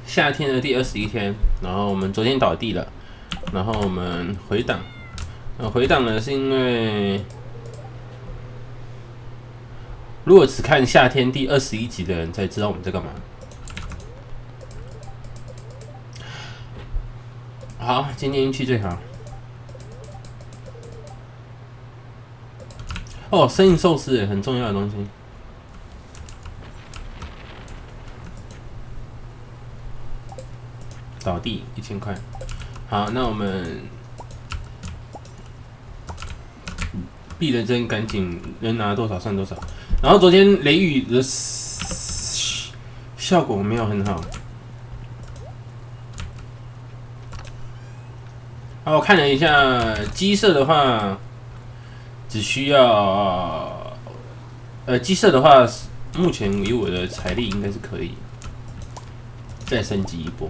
夏天的第21天，然后我们昨天倒地了，然后我们回档，回档呢是因为如果只看夏天第21集的人才知道我们在干嘛。好，今天运气最好。哦，生饮寿司也很重要的东西。倒地1000块。好，那我们避了针，赶紧能拿多少算多少。然后昨天雷雨的效果没有很好。好，我看了一下鸡舍的话，只需要鸡舍的话，目前以我的财力应该是可以再升级一波。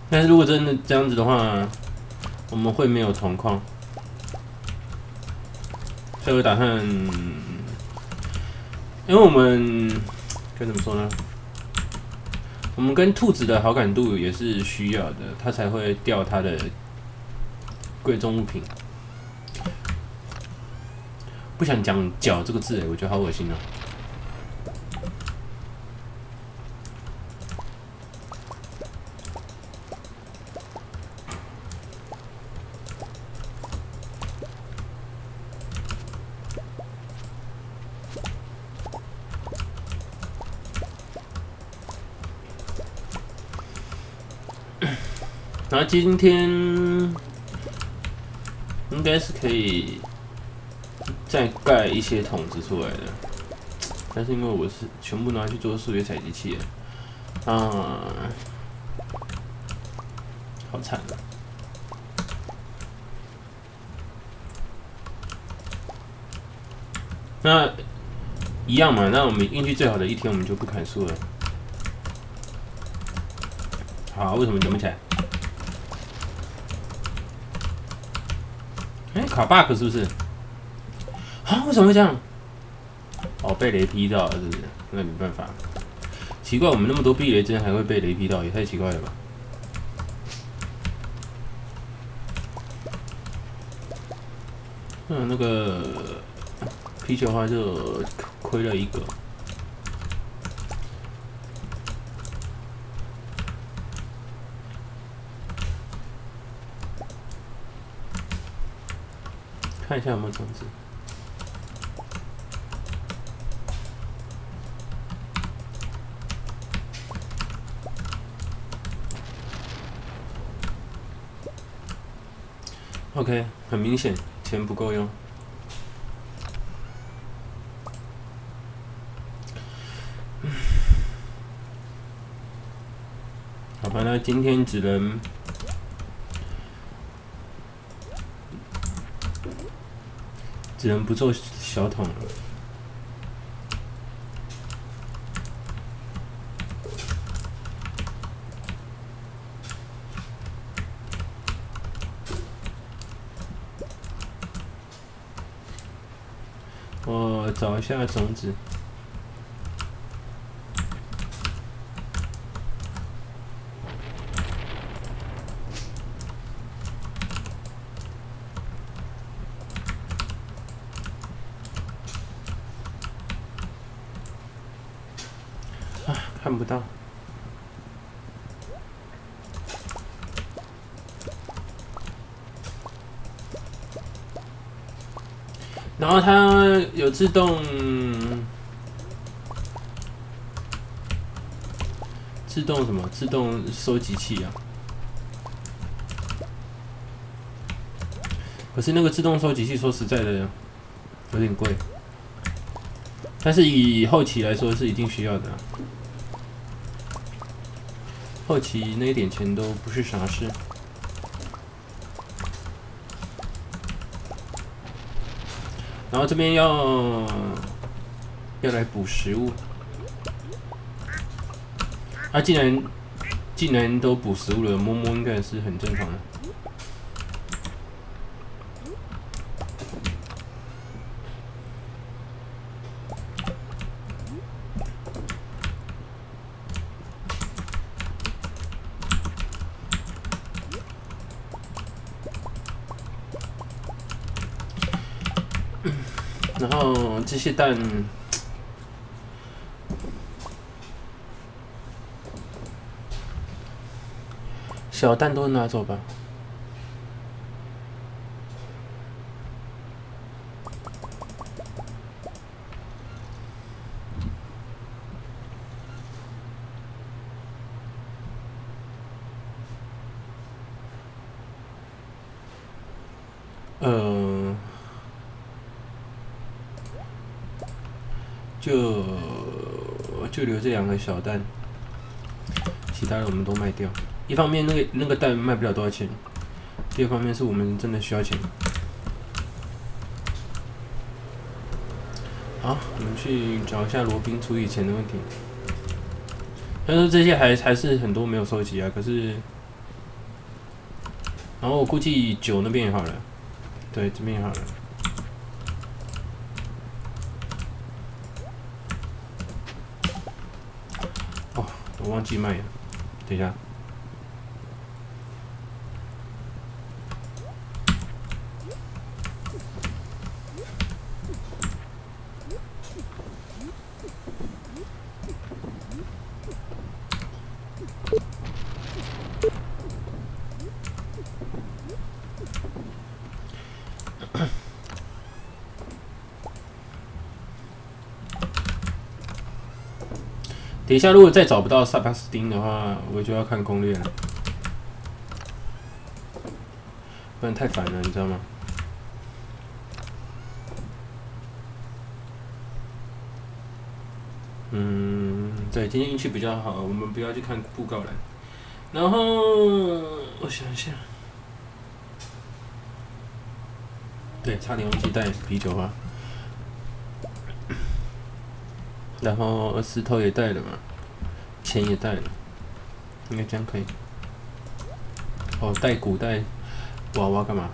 但是如果真的这样子的话，我们会没有铜矿，所以我打算，因为我们该怎么说呢？我们跟兔子的好感度也是需要的，它才会掉它的贵重物品。不想讲“脚”这个字，我觉得好恶心哦。然后今天应该是可以再盖一些桶子出来的，但是因为我是全部拿去做数学采集器了，好惨啊！那一样嘛，那我们运气最好的一天，我们就不砍树了。好，为什么连不起来？卡 bug 是不是？啊，为什么会这样？哦，被雷劈到了，是不是？那没办法。奇怪，我们那么多避雷针还会被雷劈到，也太奇怪了吧？那个皮球花就亏了一个。看一下有没有种子。OK， 很明显钱不够用。好吧，那今天只能不做小桶了。我找一下种子。看不到。然后它有自动什么？自动收集器啊。可是那个自动收集器说实在的有点贵，但是以后期来说是一定需要的啊。后期那一点钱都不是啥事。然后这边要来补食物。啊，既然都补食物了，摸摸应该是很正常的。然后这些蛋，小蛋都拿走吧。就留这2个小蛋，其他的我们都卖掉。一方面那个蛋卖不了多少钱，第二方面是我们真的需要钱。好，我们去找一下罗宾处理钱的问题。但是这些还是很多没有收集啊，可是，然后我估计酒那边也好了，对，这边也好了。哦，我忘记卖了，等一下。等一下，如果再找不到萨巴斯丁的话，我就要看攻略了，不然太烦了，你知道吗？对，今天运气比较好，我们不要去看布告栏。然后我想一下，对，差点忘记带啤酒啊。然后石头也带了嘛，钱也带了，应该这样可以。哦，带古代娃娃干嘛？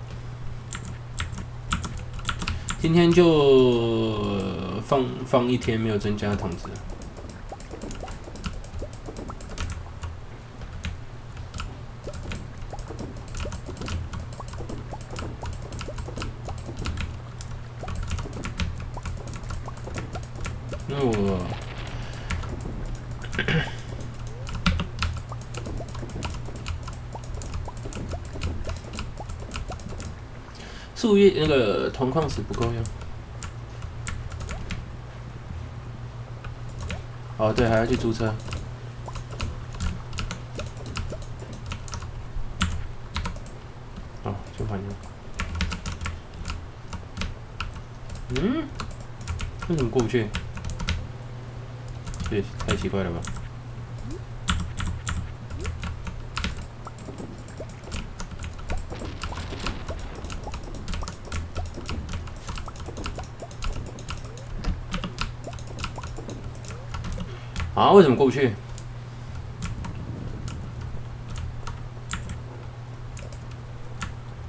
今天就放1天，没有增加筒子。那我树叶那个铜矿石不够用。哦，对，还要去租车。哦，就还了。为什么过不去？这太奇怪了吧！啊，为什么过不去？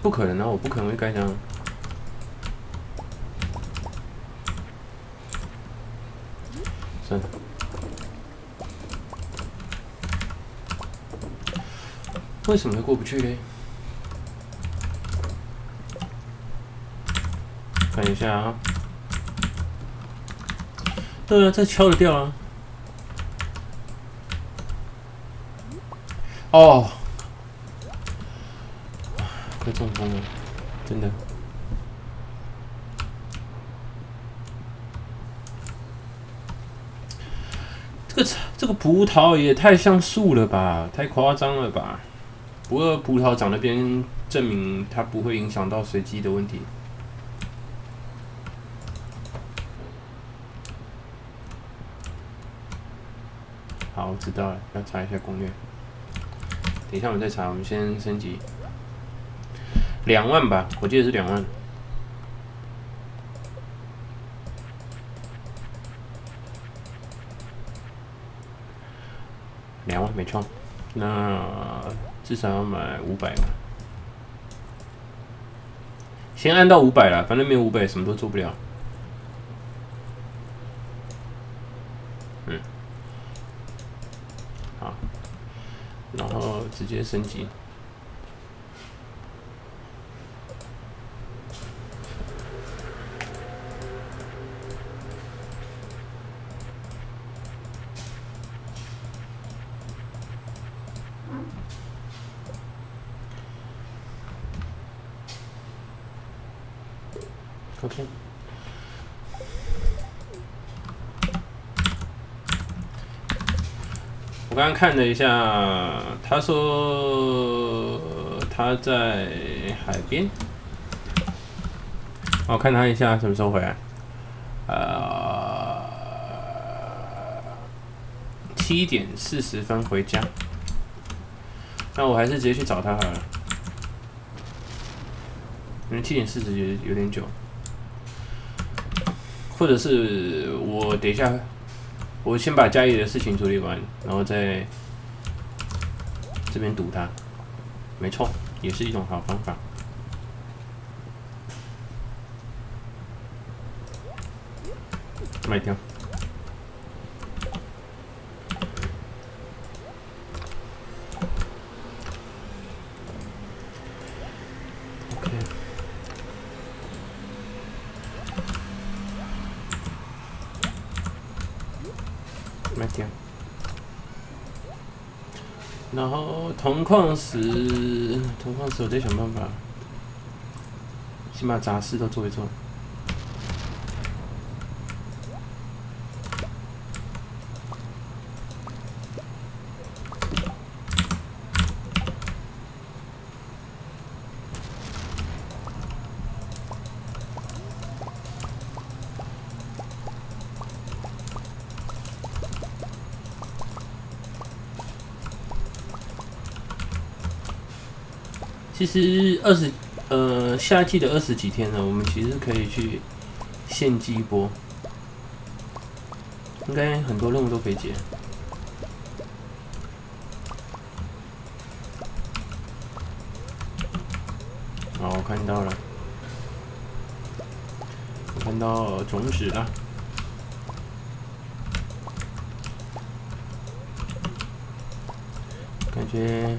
不可能啊！我不可能会盖章。算了。为什么会过不去嘞？看一下啊。对啊，这敲得掉啊。哦，快中风了，真的。这个葡萄也太像树了吧，太夸张了吧。不过葡萄长那边证明它不会影响到随机的问题。好，我知道了，要查一下攻略。等一下我们再查，我们先升级。2万吧，我记得是2万。2万没错，那至少要买500吧。先按到500啦，反正没有500什么都做不了。好，然后直接升级。OK。我刚刚看了一下，他说他在海边。我看他一下什么时候回来。7点40分回家。那我还是直接去找他好了，因为7点40有点久。或者是我等一下，我先把家里的事情处理完，然后再这边堵他。没错，也是一种好方法。卖掉。OK。卖掉。然后铜矿石我得想办法，先把杂事都做一做。其实夏季的20几天呢，我们其实可以去献祭一波，应该很多任务都可以解。好，我看到了，我看到种子了，感觉。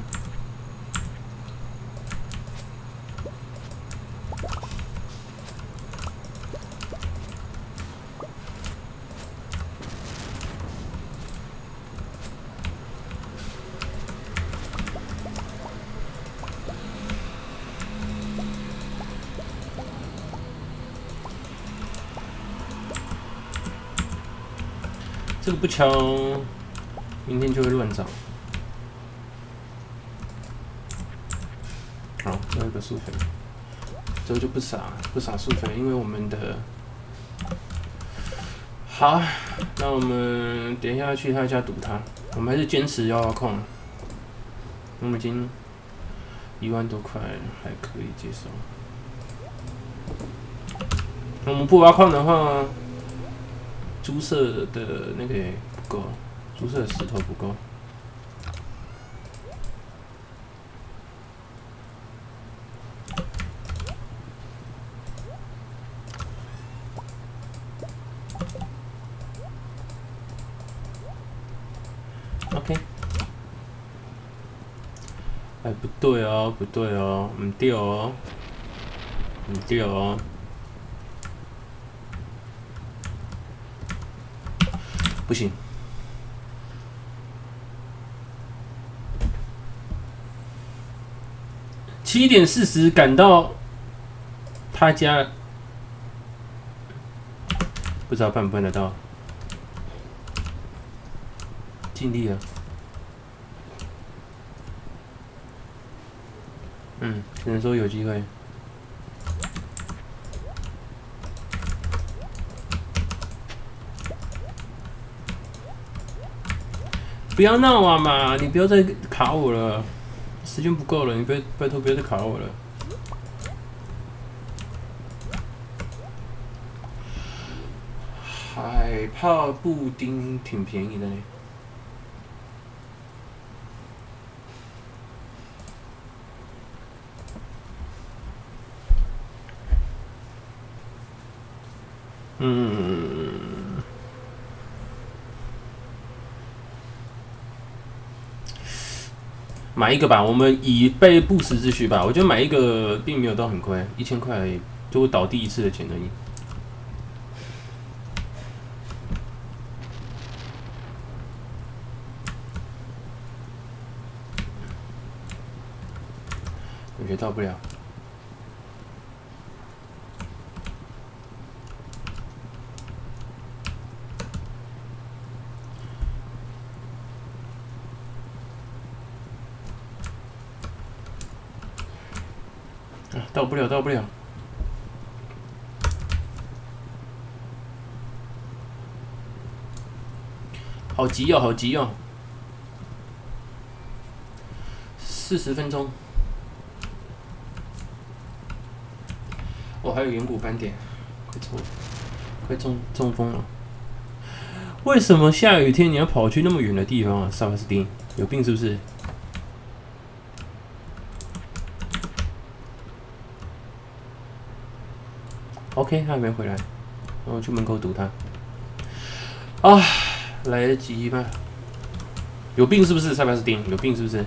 这个不敲，明天就会乱涨。好，最后一个速费，这个就不撒速费，因为我们的好，那我们等一下去他家堵他，我们还是坚持要控。我们已经1万多块，还可以接受。我们不挖矿的话。猪舍的那个也不够，猪舍的石头不够。OK。哎，不对哦，不对哦，唔对哦，唔对哦。不行。7点40赶到他家，不知道办不办得到，尽力了。只能说有机会。不要闹啊嘛！你不要再卡我了，时间不够了，你拜托不要再卡我了。海泡布丁挺便宜的呢。买一个吧，我们以备不时之需吧。我觉得买一个并没有到很亏，1000块而已，就我倒第一次的钱而已。我觉得到不了。到不了，到不了。好急哦，好急哦！40分钟。哦，还有远古斑点，快中风了。为什么下雨天你要跑去那么远的地方啊？萨巴斯汀，有病是不是？OK， 他还没回来，我去门口堵他。啊，来得及吗？有病是不是？萨巴斯汀，有病是不是？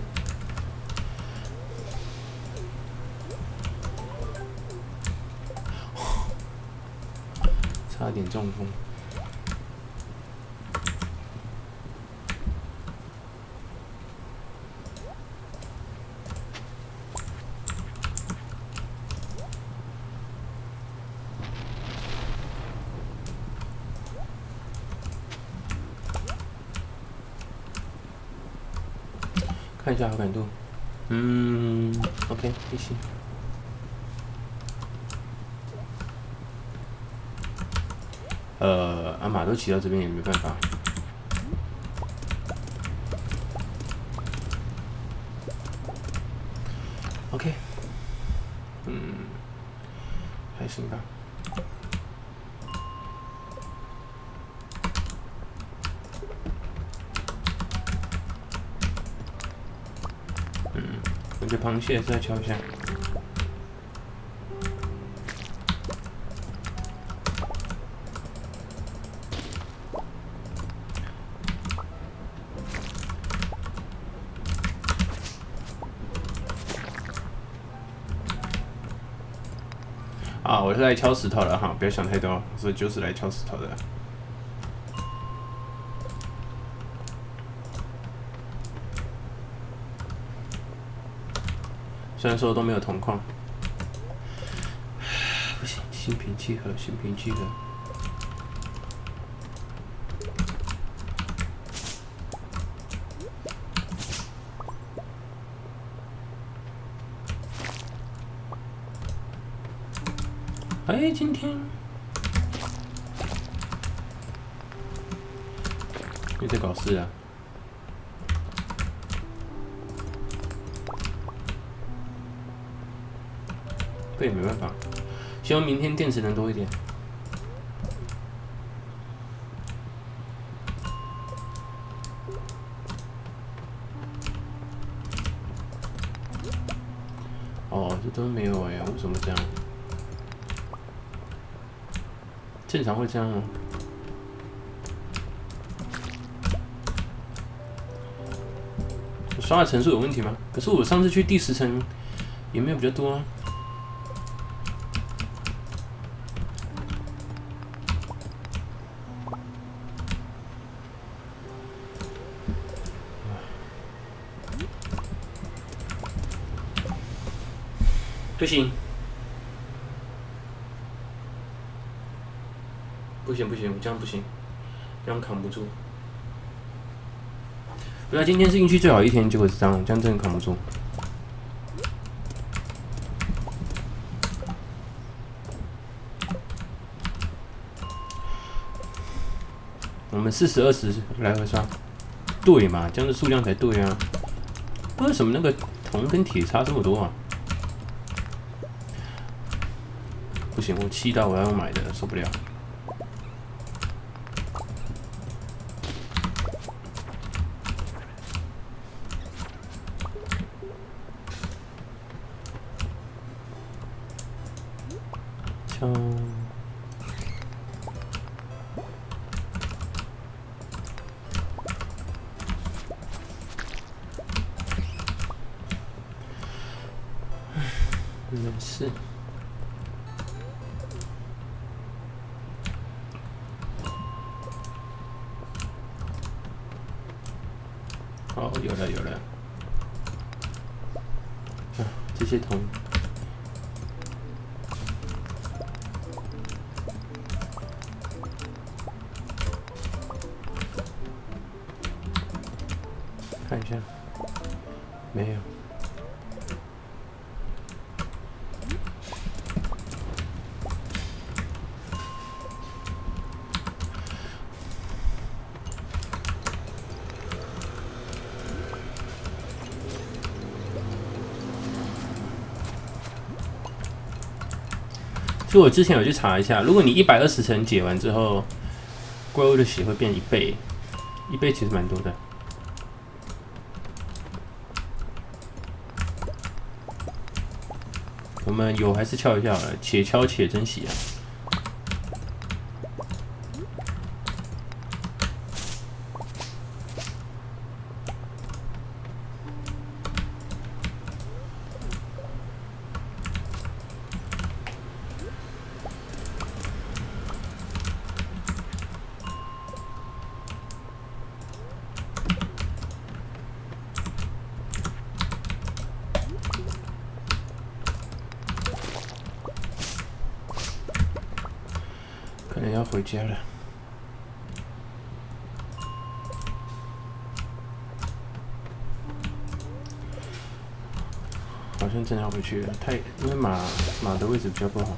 差点中风。看一下好感度，OK， 一起。马都骑到这边也没办法。OK， 还行吧。我觉得螃蟹再敲一下。啊，我是来敲石头的哈，不要想太多，所以就是来敲石头的。虽然说都没有铜矿，不行，心平气和，心平气和。哎，今天又在搞事啊！这也没办法，希望明天电池能多一点。哦，这都没有哎，为什么这样？正常会这样吗？我刷的层数有问题吗？可是我上次去第10层也没有比较多啊。不行，不行，这样不行，这样扛不住。不要，今天是运气最好的一天，结果是这样，这样真的扛不住。我们40、20来回刷，对嘛？这样的数量才对啊。为什么那个铜跟铁差这么多啊？不行，我气到我要买的，受不了。枪。没事。哦，有了。啊，这些铜。看一下，没有。就我之前有去查一下，如果你120层解完之后，怪物的血会变1倍，1倍其实蛮多的。我们有还是敲一下好了，且敲且珍惜啊。可能要回家了。好像真的要回去了，因为马的位置比较不好。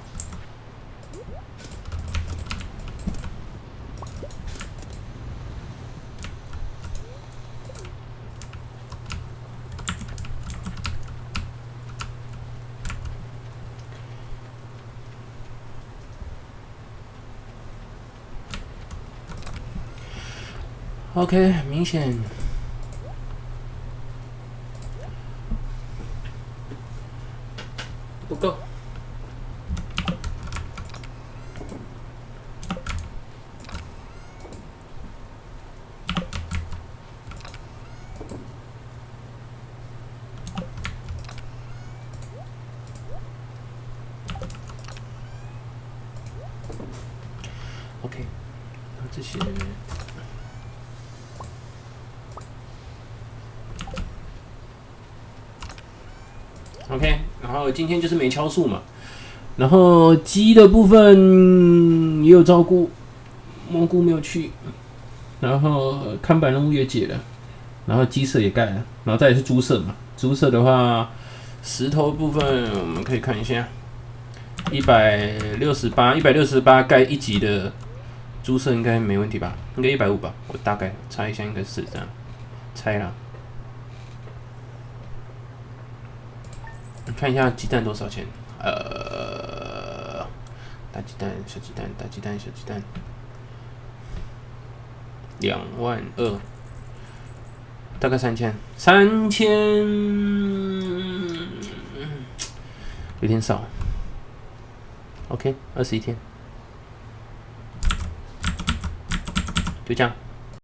OK， 明显不够。OK， 那这些。OK， 然后今天就是没敲树嘛，然后鸡的部分也有照顾，蘑菇没有去，然后看板任务也解了，然后鸡舍也盖了，然后再来是猪舍嘛。猪舍的话，石头部分我们可以看一下，168盖1级的猪舍应该没问题吧？应该150吧？我大概猜一下，应该是这样，猜啦。看一下鸡蛋多少钱？大鸡蛋、小鸡蛋、大鸡蛋、小鸡蛋，22000，大概3000，有点少。OK， 21天，就这样。